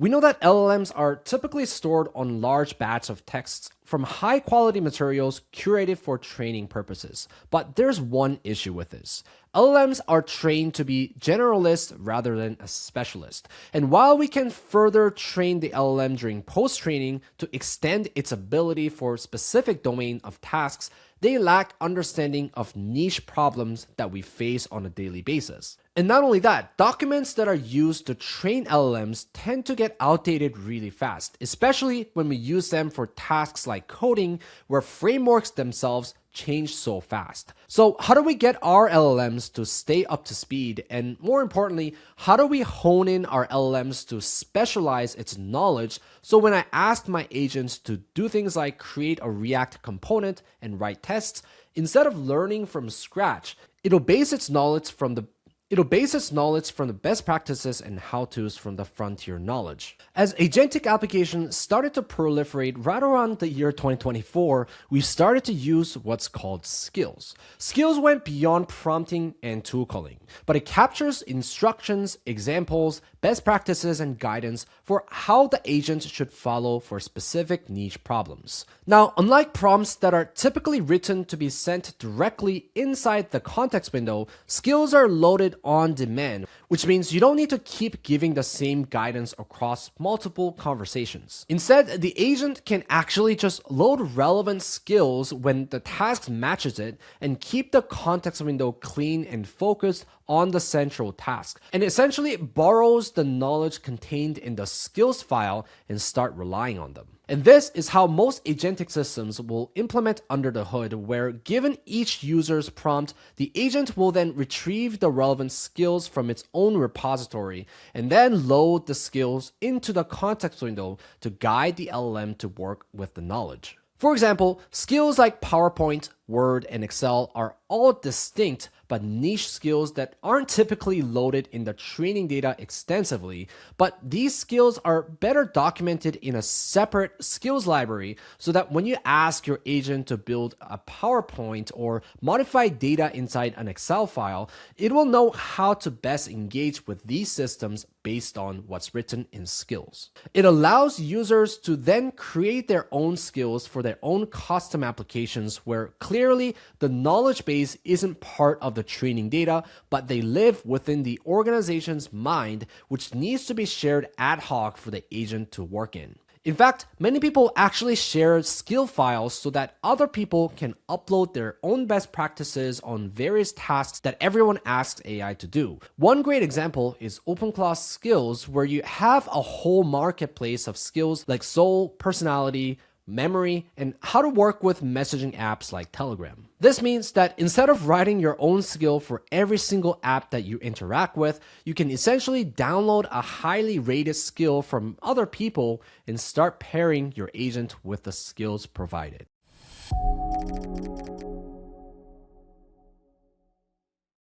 We know that LLMs are typically stored on large batches of texts from high-quality materials curated for training purposes. But there's one issue with this. LLMs are trained to be generalist rather than a specialist. And while we can further train the LLM during post-training to extend its ability for specific domain of tasks, they lack understanding of niche problems that we face on a daily basis. And not only that, documents that are used to train LLMs tend to get outdated really fast, especially when we use them for tasks like coding, where frameworks themselves change so fast. So how do we get our LLMs to stay up to speed? And more importantly, how do we hone in our LLMs to specialize its knowledge so when I ask my agents to do things like create a React component and write tests, instead of learning from scratch, it'll base its knowledge from the best practices and how-tos from the frontier knowledge. As agentic applications started to proliferate right around the year 2024, we started to use what's called skills. Skills went beyond prompting and tool calling, but it captures instructions, examples, best practices, and guidance for how the agent should follow for specific niche problems. Now, unlike prompts that are typically written to be sent directly inside the context window, skills are loaded on demand, which means you don't need to keep giving the same guidance across multiple conversations. Instead, the agent can actually just load relevant skills when the task matches it and keep the context window clean and focused on the central task, and essentially borrows the knowledge contained in the skills file and start relying on them. And this is how most agentic systems will implement under the hood, where given each user's prompt, the agent will then retrieve the relevant skills from its own repository and then load the skills into the context window to guide the LLM to work with the knowledge. For example, skills like PowerPoint, Word, and Excel are all distinct but niche skills that aren't typically loaded in the training data extensively, but these skills are better documented in a separate skills library so that when you ask your agent to build a PowerPoint or modify data inside an Excel file, it will know how to best engage with these systems based on what's written in skills. It allows users to then create their own skills for their own custom applications where clearly the knowledge base isn't part of the training data, but they live within the organization's mind, which needs to be shared ad hoc for the agent to work in. In fact, many people actually share skill files so that other people can upload their own best practices on various tasks that everyone asks AI to do. One great example is OpenClaw Skills, where you have a whole marketplace of skills like soul, personality, memory, and how to work with messaging apps like Telegram. This means that instead of writing your own skill for every single app that you interact with, you can essentially download a highly rated skill from other people and start pairing your agent with the skills provided.